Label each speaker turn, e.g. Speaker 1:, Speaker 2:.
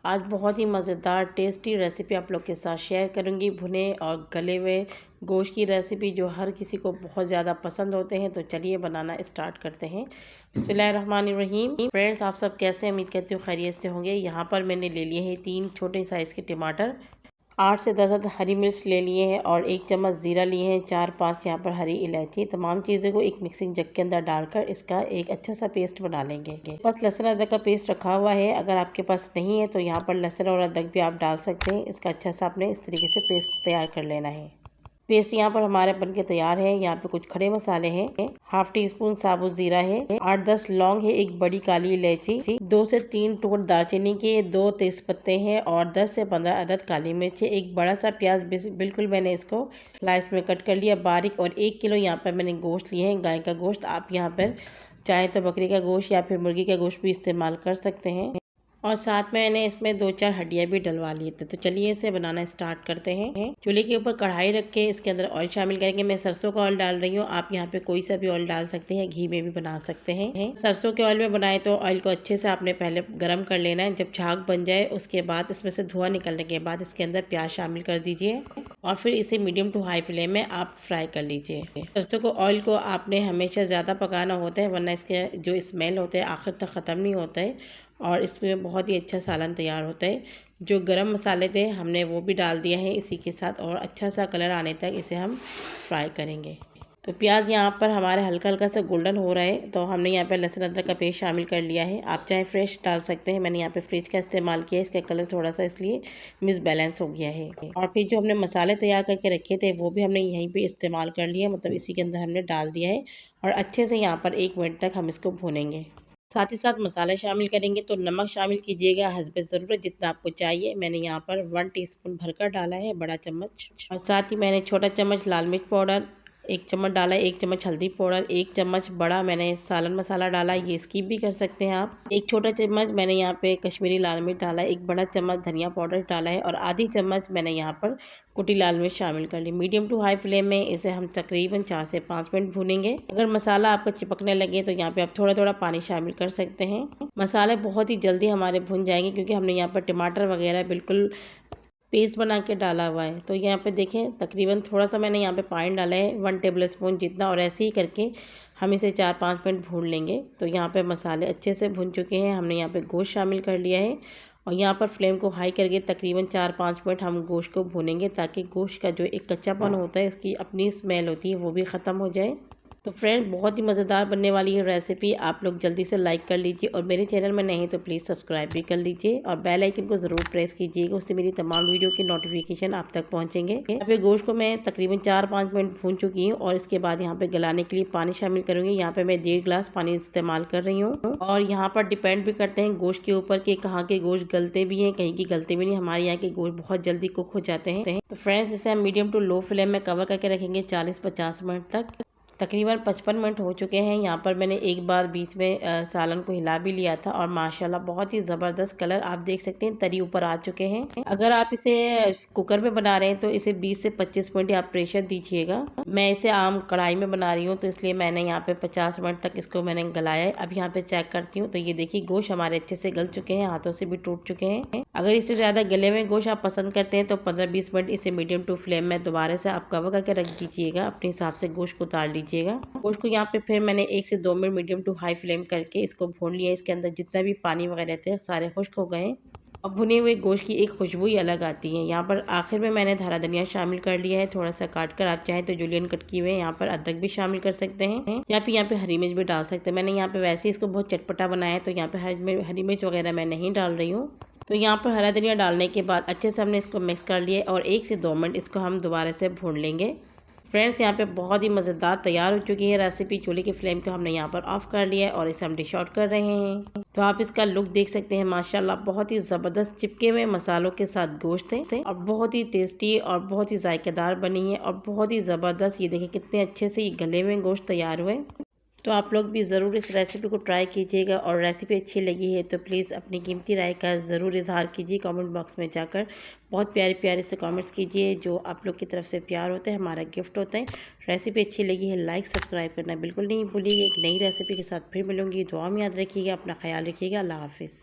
Speaker 1: आज बहुत ही मज़ेदार टेस्टी रेसिपी आप लोग के साथ शेयर करूंगी। भुने और गले हुए गोश्त की रेसिपी जो हर किसी को बहुत ज़्यादा पसंद होते हैं। तो चलिए बनाना स्टार्ट करते हैं। बिस्मिल्लाहिर्रहमानिर्रहीम। फ्रेंड्स, आप सब कैसे, उम्मीद करती हूँ खैरियत से होंगे। यहाँ पर मैंने ले लिए हैं 3 छोटे साइज़ के टमाटर, 8 से 10 अदद हरी मिर्च ले लिए हैं और 1 चम्मच ज़ीरा लिए हैं, 4-5 यहाँ पर हरी इलायची। तमाम चीज़ों को एक मिक्सिंग जग के अंदर डालकर इसका एक अच्छा सा पेस्ट बना लेंगे। बस लहसुन अदरक का पेस्ट रखा हुआ है। अगर आपके पास नहीं है तो यहाँ पर लहसुन और अदरक भी आप डाल सकते हैं। इसका अच्छा सा आपने इस तरीके से पेस्ट तैयार कर लेना है। पेस्ट यहाँ पर हमारे बन के तैयार है। यहाँ पे कुछ खड़े मसाले हैं, हाफ टी स्पून साबुत जीरा है, 8-10 लौंग है, 1 बड़ी काली इलायची, 2 से 3 टुकड़े दालचीनी के, 2 तेजपत्ते हैं और 10 से 15 अदद काली मिर्च है। एक बड़ा सा प्याज बिल्कुल मैंने इसको स्लाइस में कट कर लिया बारीक। और 1 किलो यहाँ पर मैंने गोश्त लिए हैं, गाय का गोश्त। आप यहाँ पर चाहे तो बकरी का गोश्त या फिर मुर्गी का गोश्त भी इस्तेमाल कर सकते हैं। और साथ में मैंने इसमें 2-4 हड्डियाँ भी डलवा लिए थे। तो चलिए इसे बनाना स्टार्ट करते हैं। चूल्हे के ऊपर कढ़ाई रख के इसके अंदर ऑयल शामिल करेंगे। मैं सरसों का ऑयल डाल रही हूँ, आप यहाँ पे कोई सा भी ऑयल डाल सकते हैं, घी में भी बना सकते हैं। सरसों के ऑयल में बनाए तो ऑयल को अच्छे से आपने पहले गर्म कर लेना है। जब झाग बन जाए उसके बाद इसमें से धुआं निकलने के बाद इसके अंदर प्याज शामिल कर दीजिए और फिर इसे मीडियम टू हाई फ्लेम में आप फ्राई कर लीजिए। सरसों को ऑयल को आपने हमेशा ज़्यादा पकाना होता है, वरना इसके जो स्मेल होता है आखिर तक ख़त्म नहीं होता है और इसमें बहुत ही अच्छा सालन तैयार होता है। जो गरम मसाले थे हमने वो भी डाल दिया है इसी के साथ और अच्छा सा कलर आने तक इसे हम फ्राई करेंगे। तो प्याज यहाँ पर हमारे हल्का हल्का सा गोल्डन हो रहा है। तो हमने यहाँ पे लहसुन अदरक का पेस्ट शामिल कर लिया है। आप चाहे फ्रेश डाल सकते हैं, मैंने यहाँ पे फ्रिज का इस्तेमाल किया है। इसका कलर थोड़ा सा इसलिए मिसबैलेंस हो गया है। और फिर जो हमने मसाले तैयार करके रखे थे वो भी हमने यहीं पे इस्तेमाल कर लिया, मतलब इसी के अंदर हमने डाल दिया है। और अच्छे से यहाँ पर 1 मिनट तक हम इसको भूनेंगे। साथ ही साथ मसाले शामिल करेंगे तो नमक शामिल कीजिएगा हस्बे ज़रूरत, जितना आपको चाहिए। मैंने यहाँ पर 1 टीस्पून भरकर डाला है, बड़ा चम्मच। और साथ ही मैंने छोटा चम्मच लाल मिर्च पाउडर 1 चम्मच डाला है, 1 चम्मच हल्दी पाउडर, 1 चम्मच बड़ा मैंने सालन मसाला डाला, ये स्किप भी कर सकते हैं आप। 1 छोटा चम्मच मैंने यहाँ पे कश्मीरी लाल मिर्च डाला है, 1 बड़ा चम्मच धनिया पाउडर डाला है और आधी चम्मच मैंने यहाँ पर कुटी लाल मिर्च शामिल कर ली। मीडियम टू हाई फ्लेम में इसे हम तकरीबन 4 से 5 मिनट भूनेंगे। अगर मसाला आपको चिपकने लगे तो यहाँ पे आप थोड़ा थोड़ा पानी शामिल कर सकते हैं। मसाले बहुत ही जल्दी हमारे भुन जाएंगे क्योंकि हमने यहाँ पर टमाटर वगैरह बिल्कुल पेस्ट बना के डाला हुआ है। तो यहाँ पे देखें तकरीबन थोड़ा सा मैंने यहाँ पे पानी डाला है, 1 टेबल स्पून जितना। और ऐसे ही करके हम इसे 4-5 मिनट भून लेंगे। तो यहाँ पे मसाले अच्छे से भुन चुके हैं। हमने यहाँ पे गोश्त शामिल कर लिया है और यहाँ पर फ्लेम को हाई करके तकरीबन 4-5 मिनट हम गोश्त को भूनेंगे ताकि गोश्त का जो एक कच्चापन होता है, उसकी अपनी स्मेल होती है, वो भी ख़त्म हो जाए। तो फ्रेंड, बहुत ही मज़ेदार बनने वाली है रेसिपी। आप लोग जल्दी से लाइक कर लीजिए और मेरे चैनल में नए हैं तो प्लीज़ सब्सक्राइब भी कर लीजिए और बेल आइकन को ज़रूर प्रेस कीजिएगा, उससे मेरी तमाम वीडियो की नोटिफिकेशन आप तक पहुंचेंगे। यहाँ पे गोश्त को मैं तकरीबन 4-5 मिनट भून चुकी हूँ और इसके बाद यहाँ पे गलाने के लिए पानी शामिल करूँगी। यहाँ पे मैं 1.5 गिलास पानी इस्तेमाल कर रही हूँ। और यहाँ पर डिपेंड भी करते हैं गोश्त के ऊपर कि कहाँ के गोश्त गलते भी हैं, कहीं की गलते भी नहीं। हमारे यहाँ के गोश्त बहुत जल्दी कुक हो जाते हैं। तो फ्रेंड्स, इसे हम मीडियम टू लो फ्लेम में कवर करके रखेंगे 40-50 मिनट तक। तकरीबन 55 मिनट हो चुके हैं। यहाँ पर मैंने एक बार बीच में सालन को हिला भी लिया था और माशाल्लाह बहुत ही ज़बरदस्त कलर आप देख सकते हैं, तरी ऊपर आ चुके हैं। अगर आप इसे कुकर में बना रहे हैं तो इसे 20 से 25 मिनट आप प्रेशर दीजिएगा। मैं इसे आम कढ़ाई में बना रही हूँ तो इसलिए मैंने यहाँ पे 50 मिनट तक इसको मैंने गलाया है। अब यहाँ पे चेक करती हूँ तो ये देखिए गोश्त हमारे अच्छे से गल चुके हैं, हाथों से भी टूट चुके हैं। अगर इससे ज़्यादा गले हुए गोश्त आप पसंद करते हैं तो 15-20 मिनट इसे मीडियम टू फ्लेम में दोबारा से आप कवर करके रख दीजिएगा। अपने हिसाब से गोश्त को उतार लीजिएगा। गोश्त को यहाँ पे फिर मैंने 1 से 2 minute medium to high flame करके इसको भून लिया। इसके अंदर जितना भी पानी वगैरह थे सारे खुश्क हो गए। अब भुने हुए गोश्त की एक खुशबू ही अलग आती है। यहाँ पर आखिर में मैंने हरा धनिया शामिल कर लिया है, थोड़ा सा काट कर। आप चाहें तो जूलियन कट किए हुए यहाँ पर अदरक भी शामिल कर सकते हैं या फिर यहाँ पे हरी मिर्च भी डाल सकते हैं। मैंने यहाँ पे वैसे ही इसको बहुत चटपटा बनाया है तो यहाँ पे हरी मिर्च वगैरह मैं नहीं डाल रही हूँ। तो यहाँ पर हरा धनिया डालने के बाद अच्छे से हमने इसको मिक्स कर लिया और 1 से 2 मिनट इसको हम दोबारा से भून लेंगे। फ्रेंड्स, यहाँ पे बहुत ही मज़ेदार तैयार हो चुकी है रेसिपी। चूल्हे की फ्लेम को हमने यहाँ पर ऑफ कर लिया है और इसे हम डिश आउट कर रहे हैं। तो आप इसका लुक देख सकते हैं, माशाल्लाह बहुत ही ज़बरदस्त चिपके हुए मसालों के साथ गोश्त है और बहुत ही टेस्टी और बहुत ही जायकेदार बनी है और बहुत ही ज़बरदस्त। ये देखिए कितने अच्छे से ये गले हुए गोश्त तैयार हुए। तो आप लोग भी ज़रूर इस रेसिपी को ट्राई कीजिएगा और रेसिपी अच्छी लगी है तो प्लीज़ अपनी कीमती राय का ज़रूर इजहार कीजिए कमेंट बॉक्स में जाकर। बहुत प्यारे प्यारे से कमेंट्स कीजिए, जो आप लोग की तरफ से प्यार होता है हमारा गिफ्ट होता है। रेसिपी अच्छी लगी है लाइक सब्सक्राइब करना बिल्कुल नहीं भूलिएगा। एक नई रेसिपी के साथ फिर मिलूंगी। दुआ में याद रखिएगा, अपना ख्याल रखिएगा। अल्लाह हाफिज़।